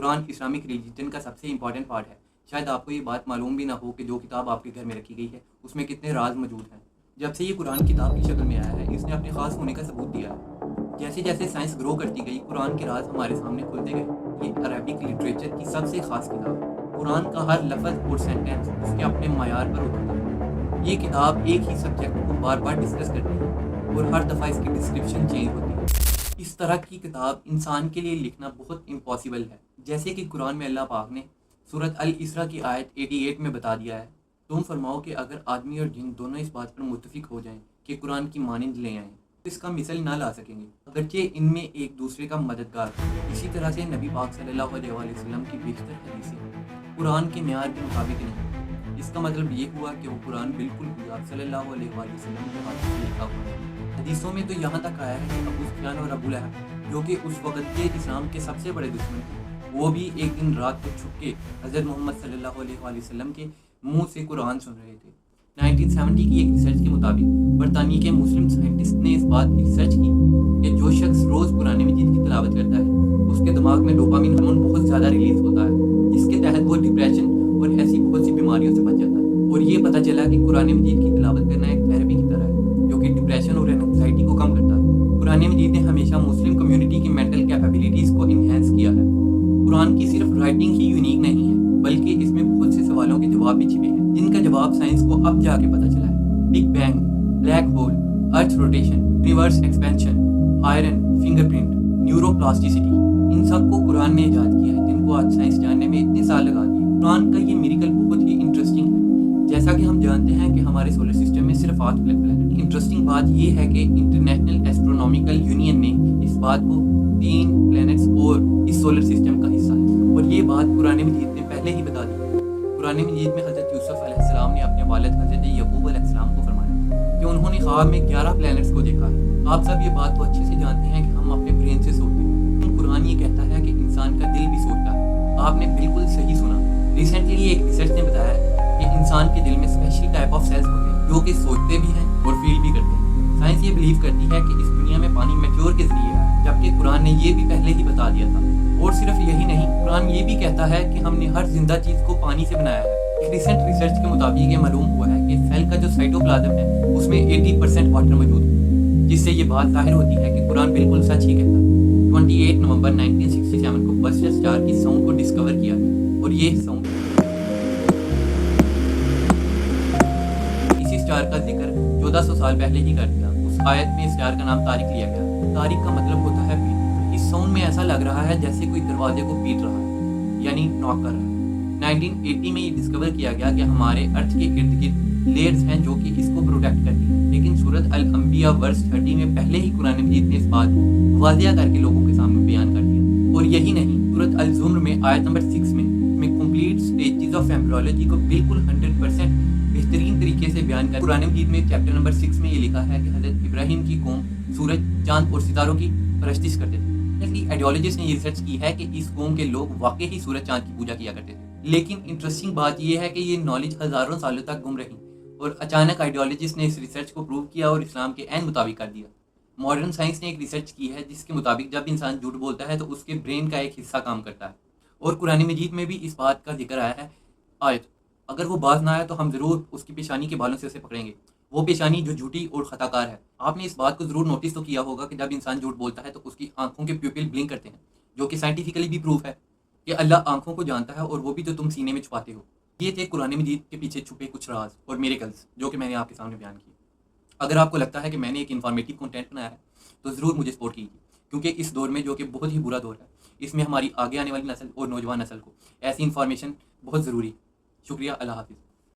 Quran Islamic religion का सबसे important part है। शायद आपको ये बात मालूम भी ना हो कि जो किताब आपके घर में रखी गई है उसमें कितने राज मौजूद हैं। जब से ये कुरान किताब की शक्ल में आया है इसने अपने ख़ास होने का सबूत दिया है। जैसे जैसे साइंस ग्रो करती गई कुरान के राज हमारे सामने खुलते गए। ये अरबिक लिटरेचर की सबसे ख़ास किताब है। कुरान का हर लफ्ज़ और सेंटेंस उसके अपने मयार पर उतरता है। ये किताब एक ही सब्जेक्ट को बार बार डिस्कस करती है और हर दफ़ा इसकी डिस्क्रिप्शन चेंज होती है। इस तरह की किताब इंसान के लिए लिखना बहुत इम्पॉसिबल है। जैसे कि कुरान में अल्लाह पाक ने सूरत अल इसरा की आयत 88 में बता दिया है, तुम फरमाओ कि अगर आदमी और जिन दोनों इस बात पर मुत्तफिक हो जाएं कि कुरान की मानिंद ले आएं तो इसका मिसल ना ला सकेंगे, अगरचे इनमें एक दूसरे का मददगार। इसी तरह से नबी पाक सल्लल्लाहु अलैहि वसल्लम की बेशतर हदीसें कुरान के मेयार के मुताबिक नहीं। इसका मतलब ये हुआ कि वो कुरान बिल्कुल भी आप सल्लल्लाहु अलैहि वसल्लम के हाथ से लिखा हुआ है। हदीसों में तो यहाँ तक आया है कि अबू सुफियान और अबू लहब जो कि उस वक़्त के इस्लाम के सबसे बड़े दुश्मन थे, वो भी एक दिन रात को छुप के हज़रत मोहम्मद सल्लल्लाहु अलैहि वसल्लम के मुंह से कुरान सुन रहे थे। 1970 की एक रिसर्च के मुताबिक बरतानिया के मुस्लिम साइंटिस्ट ने इस बात की रिसर्च की कि जो शख्स रोज़ कुरान मजीद की तिलावत करता है उसके दिमाग में डोपामिन हार्मोन बहुत ज़्यादा रिलीज होता है, जिसके तहत वो डिप्रेशन और ऐसी बहुत सी बीमारियों से बच जाता है। और ये पता चला कि कुरान मजीद की तिलावत करना एक थेरेपी की तरह है जो कि डिप्रेशन और एंग्जाइटी को कम करता है। कुरान मजीद ने हमेशा मुस्लिम कम्युनिटी की मेंटल कैपेबिलिटीज़ को इन्हेंस किया है। कुरान की सिर्फ राइटिंग ही यूनिक नहीं है बल्कि इसमें बहुत से सवालों के जवाब भी छिपे हैं जिनका जवाब साइंस को अब जाके पता चला है। Big bang, black hole, earth rotation, universe expansion, iron, fingerprint, neuroplasticity, इन सब को कुरान ने ईजाद किया है जिनको आज साइंस जानने में इतने साल लगा दिए। कुरान का ये मिरेकल बहुत ही इंटरेस्टिंग है। जैसा कि हम जानते हैं कि हमारे सोलर सिस्टम में सिर्फ 8 प्लैनेट। इंटरेस्टिंग बात यह है कि इंटरनेशनल एस्ट्रोनॉमिकल यूनियन ने इस बात को 3 प्लैनेट्स और इस सोलर सिस्टम का हिस्सा है, और ये बात कुरान मजीद ने पहले ही बता दी। कुरान मजीद में हज़रत यूसुफ अलैहिस्सलाम ने अपने वालिद हज़रत यकूब अलैहिस्सलाम को फरमाया कि उन्होंने ख्वाब में 11 प्लैनेट्स को देखा है। आप सब ये बात तो अच्छे से जानते हैं कि हम अपने ब्रेन से सोचते हैं। कुरान ये कहता है कि इंसान का दिल भी सोचता है। आपने बिल्कुल सही सुना। रिसेंटली एक रिसर्च ने बताया कि इंसान के दिल में स्पेशल टाइप ऑफ सेल्स होते हैं जो कि सोचते भी हैं और फील भी करते हैं। साइंस ये बिलीव करती है कि इस दुनिया में पानी मैच्योर के जरिए है, जबकि कुरान ने ये भी पहले ही बता दिया था। और सिर्फ यही नहीं, कुरान ये भी कहता है कि हमने हर जिंदा चीज़ को पानी से बनाया है। एक रिसेंट रिसर्च के मुताबिक ये मालूम हुआ है कि सेल का जो साइटोप्लाज्म है उसमें 80% वाटर मौजूद है, जिससे ये बात जाहिर होती है कि कुरान बिल्कुल सच ही कहता है। 28 नवंबर 1967 को बस्टर स्टार की साउंड को डिस्कवर किया गया, और ये साउंड इसी स्टार का जिक्र 1400 साल पहले ही कर दिया। उस आयत में स्टार का नाम तारिक लिया गया। तारिक का मतलब होता है पीट। इस साउंड में ऐसा लग रहा है जैसे कोई दरवाजे को पीट रहा है, यानी नॉक कर रहा है। 1980 में ये डिस्कवर किया गया कि हमारे अर्थ के इर्द गिर्द लेयर्स हैं जो कि इसको प्रोटेक्ट करती हैं, लेकिन सूरत अल अंबिया वर्स 30 में पहले ही कुरान मजीद ने इस बात को वाज़िया करके लोगों के सामने बयान कर दिया। और यही नहीं, सूरत अल ज़ुम्र में आयत नंबर 6 में कंप्लीट स्टेजेस ऑफ एम्ब्रियोलॉजी को बिल्कुल 100% बेहतरीन तरीके से बयान कर कुरान मजीद में चैप्टर नंबर 6 में ये लिखा है कि हज़रत इब्राहिम की कौम सूरज, चांद और सितारों की परस्तिश करते थे। आइडियोलॉजिस्ट ने ये रिसर्च की है कि इस कौम के लोग वाकई ही सूरज चांद की पूजा किया करते थे। लेकिन इंटरेस्टिंग बात यह है कि ये नॉलेज हज़ारों सालों तक गुम रही, और अचानक आइडियोलॉजिस्ट ने इस रिसर्च को प्रूव किया और इस्लाम के ऐन मुताबिक कर दिया। मॉडर्न साइंस ने एक रिसर्च की है जिसके मुताबिक जब इंसान झूठ बोलता है तो उसके ब्रेन का एक हिस्सा काम करता है, और कुरान मजीद में भी इस बात का जिक्र आया है। आयत अगर वो बाज ना आए तो हम ज़रूर उसकी पेशानी के बालों से उसे पकड़ेंगे, वो पेशानी जो झूठी और ख़ताकार है। आपने इस बात को ज़रूर नोटिस तो किया होगा कि जब इंसान झूठ बोलता है तो उसकी आंखों के प्यूपिल ब्लिंक करते हैं, जो कि साइंटिफिकली भी प्रूफ है कि अल्लाह आंखों को जानता है, और वो भी जो तुम सीने में छुपाते हो। ये थे कुरान मजीद के पीछे छुपे कुछ राज और मिरेकल्स जो कि मैंने आपके सामने बयान किए। अगर आपको लगता है कि मैंने एक इन्फॉर्मेटिव कंटेंट बनाया है तो ज़रूर मुझे सपोर्ट कीजिए, क्योंकि इस दौर में जो कि बहुत ही बुरा दौर है, इसमें हमारी आगे आने वाली नस्ल और नौजवान नस्ल को ऐसी इन्फॉर्मेशन बहुत ज़रूरी है। शुक्रिया, अल्लाह हाफिज़।